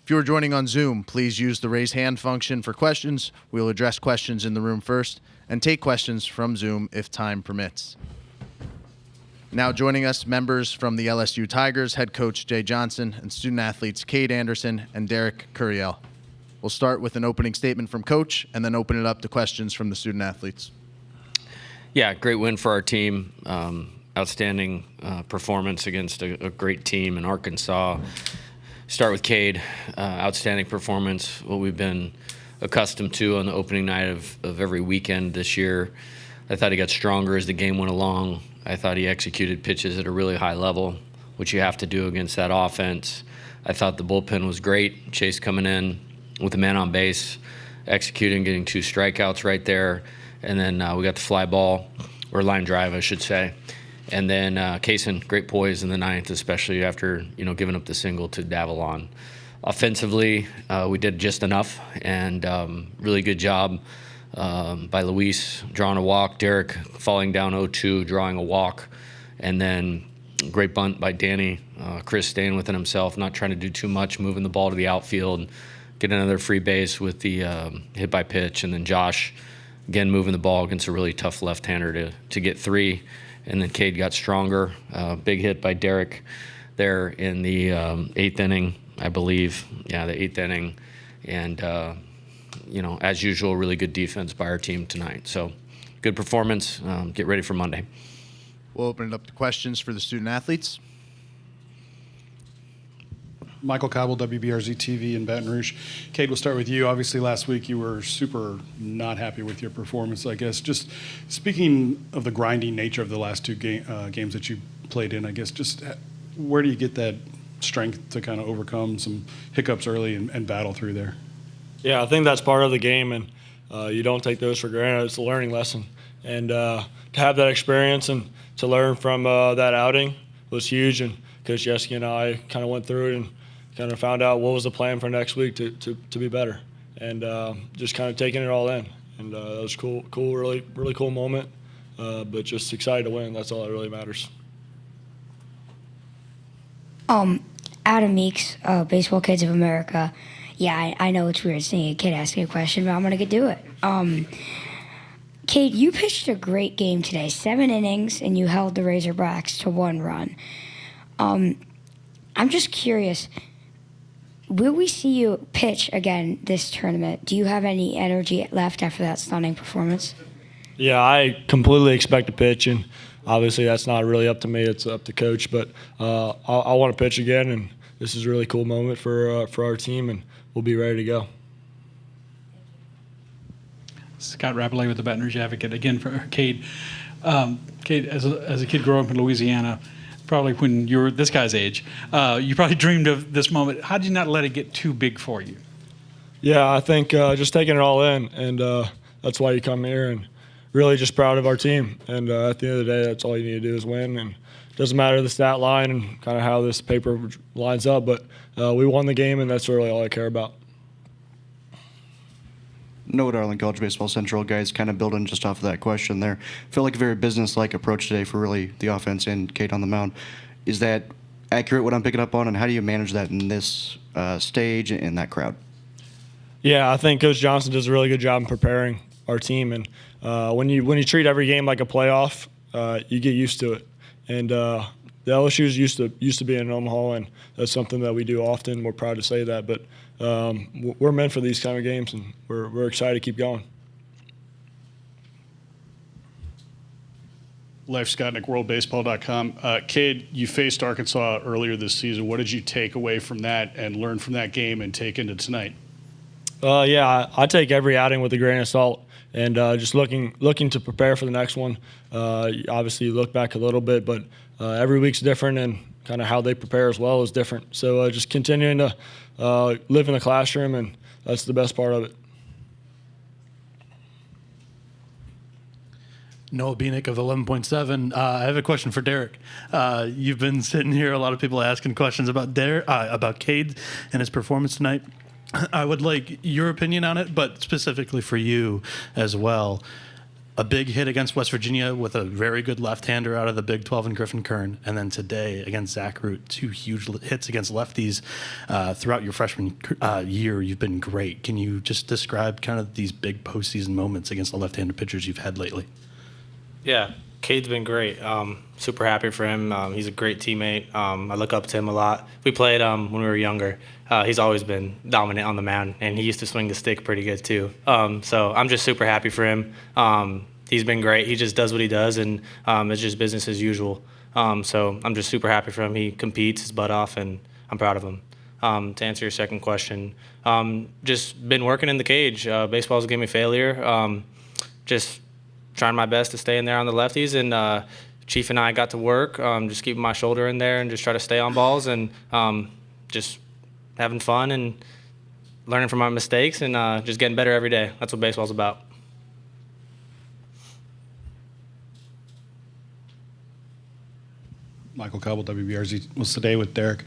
If you are joining on Zoom, please use the raise hand function for questions. We will address questions in the room first and take questions from Zoom if time permits. Now joining us, members from the LSU Tigers, head coach Jay Johnson, and student athletes Cade Anderson and Derek Curiel. We'll start with an opening statement from Coach and then open it up to questions from the student athletes. Yeah, great win for our team. Outstanding performance against a great team in Arkansas. Start with Cade. Outstanding performance, what we've been accustomed to on the opening night of every weekend this year. I thought he got stronger as the game went along. I thought he executed pitches at a really high level, which you have to do against that offense. I thought the bullpen was great. Chase coming in with a man on base, executing, getting 2 strikeouts right there. And then we got the fly ball, or line drive, I should say. And then Kaden, great poise in the 9th, especially after giving up the single to Davalon. Offensively, we did just enough, and really good job by Luis drawing a walk, Derek falling down 0-2, drawing a walk, and then great bunt by Danny. Chris staying within himself, not trying to do too much, moving the ball to the outfield, get another free base with the hit by pitch, and then Josh, again, moving the ball against a really tough left-hander to get 3. And then Cade got stronger. Big hit by Derek there in the 8th inning, I believe. Yeah, the 8th inning. And, as usual, really good defense by our team tonight. So good performance. Get ready for Monday. We'll open it up to questions for the student athletes. Michael Cobble, WBRZ TV in Baton Rouge. Cade, we'll start with you. Obviously, last week you were super not happy with your performance, I guess. Just speaking of the grinding nature of the last 2 games that you played in, I guess, just where do you get that strength to kind of overcome some hiccups early and battle through there? Yeah, I think that's part of the game, and you don't take those for granted. It's a learning lesson. And to have that experience and to learn from that outing was huge. And Coach Yeski and I kind of went through it and kind of found out what was the plan for next week to be better, and just kind of taking it all in. And that was cool, really cool moment, but just excited to win. That's all that really matters. Adam Meeks, Baseball Kids of America. Yeah, I know it's weird seeing a kid asking a question, but I'm going to do it. Cade, you pitched a great game today, 7 innings, and you held the Razorbacks to 1 run. I'm just curious, will we see you pitch again this tournament? Do you have any energy left after that stunning performance? Yeah, I completely expect to pitch, and obviously that's not really up to me. It's up to Coach. But I want to pitch again, and this is a really cool moment for our team, and we'll be ready to go. Scott Rapollet with the Baton Rouge Advocate, again for Cade. Cade, as a kid growing up in Louisiana, probably when you were this guy's age, you probably dreamed of this moment. How did you not let it get too big for you? Yeah, I think just taking it all in, and that's why you come here, and really just proud of our team. And at the end of the day, that's all you need to do is win. And it doesn't matter the stat line and kind of how this paper lines up, but we won the game, and that's really all I care about. Noah Darling, College Baseball Central. Guys, kind of building just off of that question there. Feel like a very business-like approach today for really the offense and Cade on the mound. Is that accurate, what I'm picking up on, and how do you manage that in this stage and that crowd? Yeah, I think Coach Johnson does a really good job in preparing our team. And when you treat every game like a playoff, you get used to it. And the LSU's used to be in Omaha, and that's something that we do often. We're proud to say that, but we're meant for these kind of games, and we're excited to keep going. Leif Skotnick, WorldBaseball.com. Cade, you faced Arkansas earlier this season. What did you take away from that and learn from that game and take into tonight? Yeah, I take every outing with a grain of salt, and just looking to prepare for the next one. Obviously, you look back a little bit, but every week's different, and kind of how they prepare as well is different. So just continuing to live in the classroom, and that's the best part of it. Noah Bieniek of 11.7. I have a question for Derek. You've been sitting here, a lot of people asking questions about Cade and his performance tonight. I would like your opinion on it, but specifically for you as well. a big hit against West Virginia with a very good left-hander out of the Big 12 and Griffin Kern, and then today against Zach Root, 2 huge hits against lefties. Throughout your freshman year, you've been great. Can you just describe kind of these big postseason moments against the left-handed pitchers you've had lately? Yeah, Cade's been great. Super happy for him. He's a great teammate. I look up to him a lot. We played when we were younger. He's always been dominant on the mound, and he used to swing the stick pretty good too. So I'm just super happy for him. He's been great. He just does what he does, and it's just business as usual. So I'm just super happy for him. He competes his butt off, and I'm proud of him. To answer your second question, just been working in the cage. Baseball's given me failure. Just trying my best to stay in there on the lefties, and Chief and I got to work, just keeping my shoulder in there and just try to stay on balls, and just having fun and learning from my mistakes, and just getting better every day. That's what baseball's about. Michael Cobble, WBRZ, was today with Derek.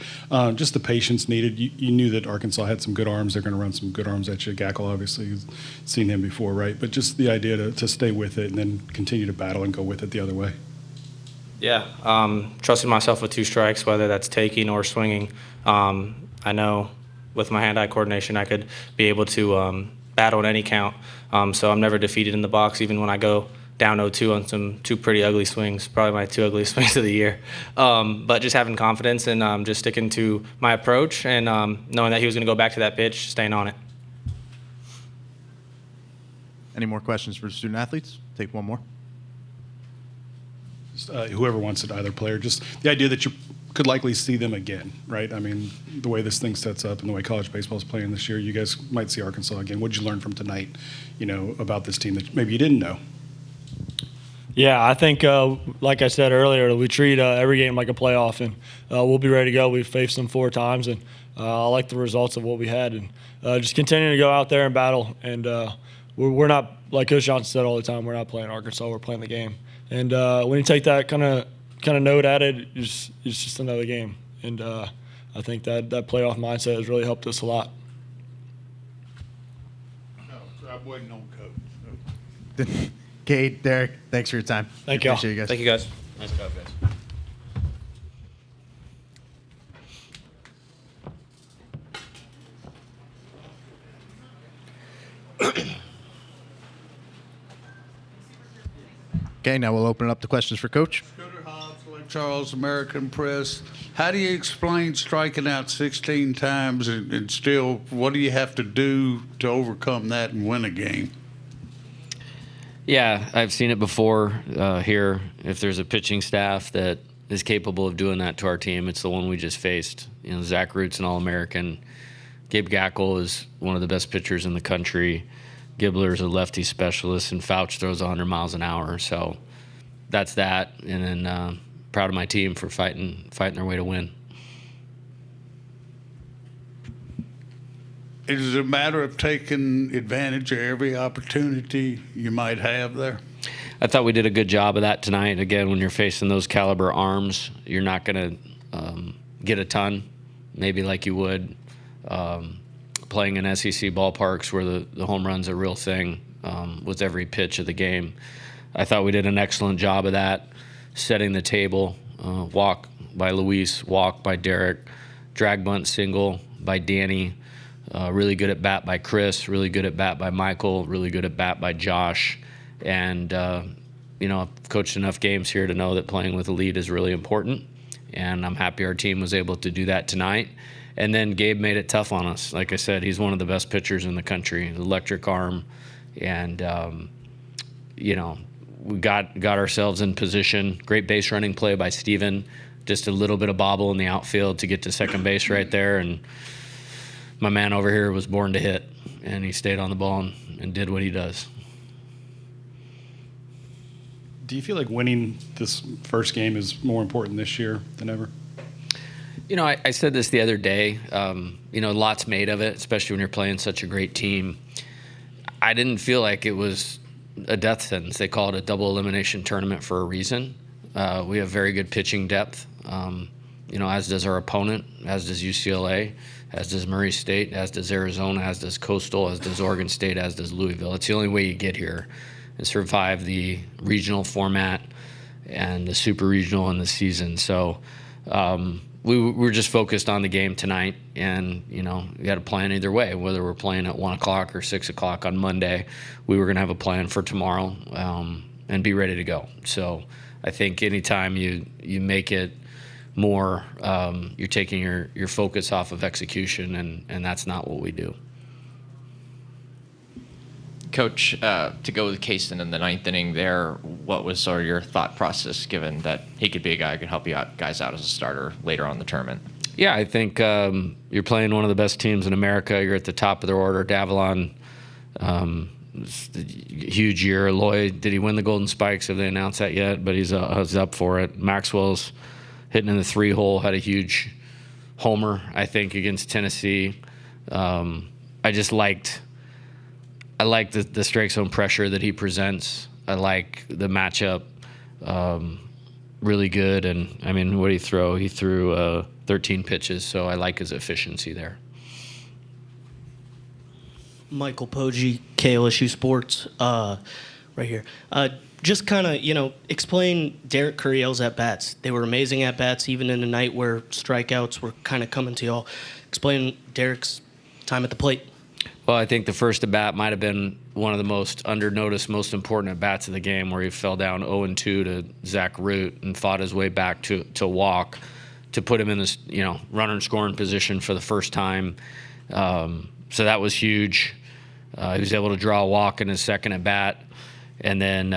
Just the patience needed. You knew that Arkansas had some good arms. They're going to run some good arms at you. Gackle, obviously, you've seen him before, right? But just the idea to stay with it and then continue to battle and go with it the other way. Yeah, trusting myself with 2 strikes, whether that's taking or swinging. I know with my hand-eye coordination, I could be able to battle at any count. So I'm never defeated in the box, even when I go down 0-2 on some 2 pretty ugly swings, probably my 2 ugliest swings of the year. But just having confidence and just sticking to my approach, and knowing that he was going to go back to that pitch, staying on it. Any more questions for student athletes? Take one more. Whoever wants it, either player, just the idea that you could likely see them again, right? I mean, the way this thing sets up and the way college baseball is playing this year, you guys might see Arkansas again. What did you learn from tonight, about this team that maybe you didn't know? Yeah, I think, like I said earlier, we treat every game like a playoff, and we'll be ready to go. We've faced them 4 times, and I like the results of what we had, and just continuing to go out there and battle. And we're not, like Coach Johnson said all the time, we're not playing Arkansas, we're playing the game. And when you take that kind of note at it, it's just another game. And I think that playoff mindset has really helped us a lot. No, I'm waiting on Coach. Cade, Derek, thanks for your time. Thank you. Appreciate you guys. Thank you, guys. Nice job, guys. Okay, now we'll open it up to questions for Coach. Scooter Hobbs, Lake Charles, American Press. How do you explain striking out 16 times and still, what do you have to do to overcome that and win a game? Yeah, I've seen it before here. If there's a pitching staff that is capable of doing that to our team, it's the one we just faced. Zach Root's an All-American. Gabe Gackle is one of the best pitchers in the country. Gibbler's a lefty specialist, and Fouch throws 100 miles an hour. So that's that. And then proud of my team for fighting their way to win. Is it a matter of taking advantage of every opportunity you might have there? I thought we did a good job of that tonight. Again, when you're facing those caliber arms, you're not going to get a ton, maybe like you would playing in SEC ballparks where the home run's a real thing with every pitch of the game. I thought we did an excellent job of that, setting the table. Walk by Luis, walk by Derek, drag bunt single by Danny. Really good at bat by Chris, really good at bat by Michael, really good at bat by Josh. And, I've coached enough games here to know that playing with a lead is really important. And I'm happy our team was able to do that tonight. And then Gabe made it tough on us. Like I said, he's one of the best pitchers in the country, electric arm. And, we got ourselves in position. Great base running play by Steven. Just a little bit of bobble in the outfield to get to second base right there. And my man over here was born to hit, and he stayed on the ball and did what he does. Do you feel like winning this first game is more important this year than ever? I said this the other day. Lots made of it, especially when you're playing such a great team. I didn't feel like it was a death sentence. They call it a double elimination tournament for a reason. We have very good pitching depth, as does our opponent, as does UCLA, as does Murray State, as does Arizona, as does Coastal, as does Oregon State, as does Louisville. It's the only way you get here. and survive the regional format and the super regional in the season. So we were just focused on the game tonight, and you got to plan either way. Whether we're playing at 1 o'clock or 6 o'clock on Monday, we were going to have a plan for tomorrow and be ready to go. So I think anytime you make it more, you're taking your focus off of execution, and that's not what we do. Coach, to go with Kaden in the ninth inning there, what was sort of your thought process given that he could be a guy who could help you guys out as a starter later on in the tournament? Yeah, I think you're playing one of the best teams in America. You're at the top of their order. Davalon, huge year. Lloyd, did he win the Golden Spikes? Have they announced that yet? But he's up for it. Maxwell's hitting in the 3-hole, had a huge homer, I think, against Tennessee. I like the strike zone pressure that he presents. I like the matchup, really good. And, I mean, what did he throw? He threw 13 pitches, so I like his efficiency there. Michael Poggi, KLSU Sports, right here. Just kind of, explain Derek Curiel's at-bats. They were amazing at-bats, even in a night where strikeouts were kind of coming to y'all. Explain Derek's time at the plate. Well, I think the first at-bat might have been one of the most under-noticed, most important at-bats of the game, where he fell down 0-2 to Zach Root and fought his way back to walk to put him in this, runner and scoring position for the first time. So that was huge. He was able to draw a walk in his second at-bat. And then,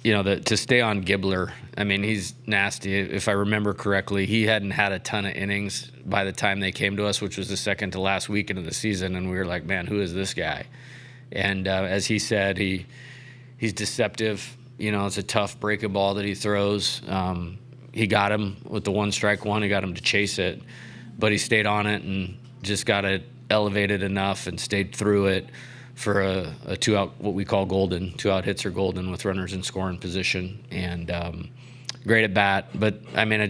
to stay on Gibbler, I mean, he's nasty. If I remember correctly, he hadn't had a ton of innings by the time they came to us, which was the second to last weekend of the season. And we were like, man, who is this guy? And as he said, he's deceptive. It's a tough breaking ball that he throws. He got him with the 1-strike-1. He got him to chase it. But he stayed on it and just got it elevated enough and stayed through it for a 2-out, what we call golden. 2-out hits are golden with runners in scoring position. And great at bat. But, I mean,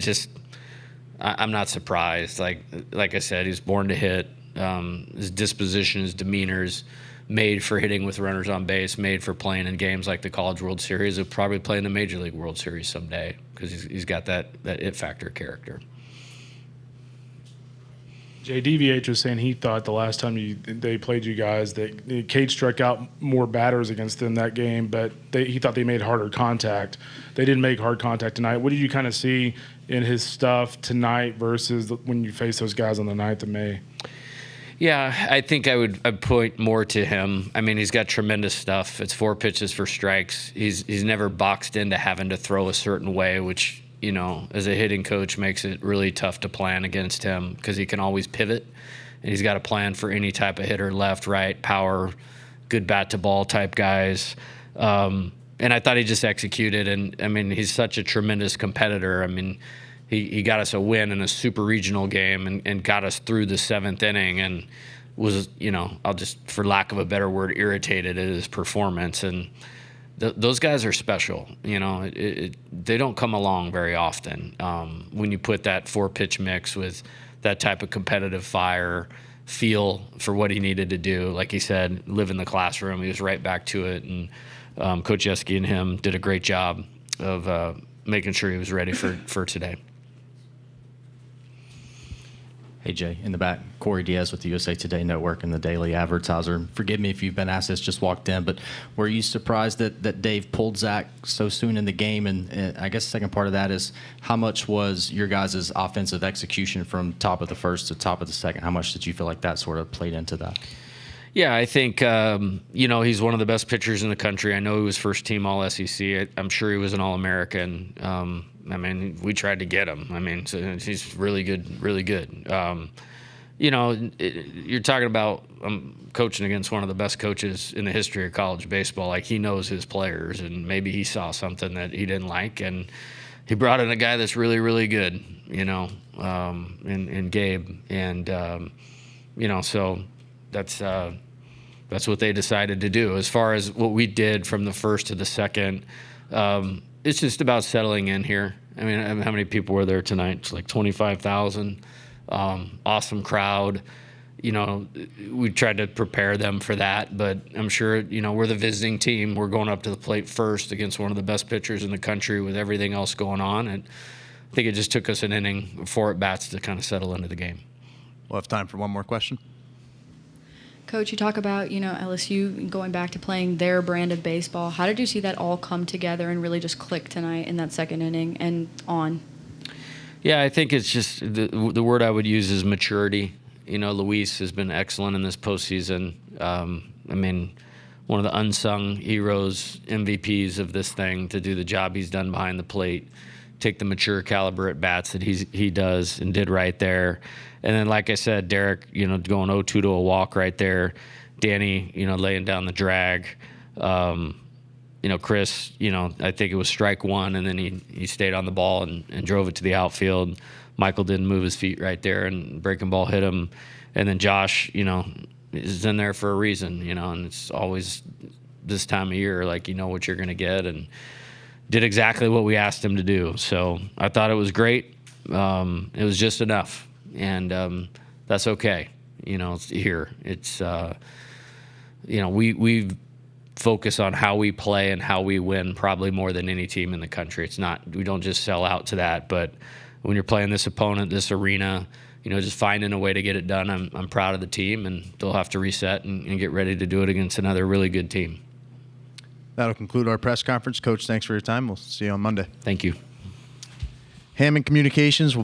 I'm not surprised. Like I said, he's born to hit. His disposition, his demeanor is made for hitting with runners on base, made for playing in games like the College World Series. He'll probably play in the Major League World Series someday because he's got that it factor character. JDVH was saying he thought the last time they played you guys that Cade struck out more batters against them that game, but he thought they made harder contact. They didn't make hard contact tonight. What did you kind of see in his stuff tonight versus when you face those guys on the 9th of May? Yeah, I think I'd point more to him. I mean, he's got tremendous stuff. It's 4 pitches for strikes. He's never boxed into having to throw a certain way, which, as a hitting coach makes it really tough to plan against him because he can always pivot. And he's got a plan for any type of hitter, left, right, power, good bat-to-ball type guys. And I thought he just executed. And, I mean, he's such a tremendous competitor. I mean, he got us a win in a super regional game and got us through the 7th inning and was, I'll just, for lack of a better word, irritated at his performance. And those guys are special. They don't come along very often. When you put that 4-pitch mix with that type of competitive fire, feel for what he needed to do, like he said, live in the classroom. He was right back to it. And Coach Yeski and him did a great job of making sure he was ready for today. Hey, Jay, in the back, Corey Diaz with the USA Today Network and the Daily Advertiser. Forgive me if you've been asked this, just walked in, but were you surprised that Dave pulled Zach so soon in the game? And I guess the second part of that is, how much was your guys' offensive execution from top of the first to top of the second? How much did you feel like that sort of played into that? Yeah, I think, he's one of the best pitchers in the country. I know he was first team All-SEC. I'm sure he was an All-American. I mean, we tried to get him. I mean, so he's really good, really good. You're talking about coaching against one of the best coaches in the history of college baseball. Like, he knows his players, and maybe he saw something that he didn't like, and he brought in a guy that's really, really good, in Gabe. And, so that's what they decided to do. As far as what we did from the first to the second, it's just about settling in here. I mean, how many people were there tonight? It's like 25,000. Awesome crowd. we tried to prepare them for that, but I'm sure, we're the visiting team. We're going up to the plate first against one of the best pitchers in the country with everything else going on. And I think it just took us an inning, 4 at-bats to kind of settle into the game. We'll have time for one more question. Coach, you talk about, LSU going back to playing their brand of baseball. How did you see that all come together and really just click tonight in that second inning and on? Yeah, I think it's just the word I would use is maturity. Luis has been excellent in this postseason. One of the unsung heroes, MVPs of this thing, to do the job he's done behind the plate, take the mature caliber at bats that he does and did right there. And then, like I said, Derek, going 0-2 to a walk right there. Danny, laying down the drag. Chris, I think it was strike 1, and then he stayed on the ball and drove it to the outfield. Michael didn't move his feet right there, and breaking ball hit him. And then Josh, is in there for a reason, and it's always this time of year, like, what you're going to get, and did exactly what we asked him to do. So I thought it was great. It was just enough, and that's okay. Here. It's, we focus on how we play and how we win probably more than any team in the country. It's not, we don't just sell out to that, but when you're playing this opponent, this arena, just finding a way to get it done. I'm proud of the team, and they'll have to reset and get ready to do it against another really good team. That'll conclude our press conference. Coach, thanks for your time. We'll see you on Monday. Thank you. Hammond Communications will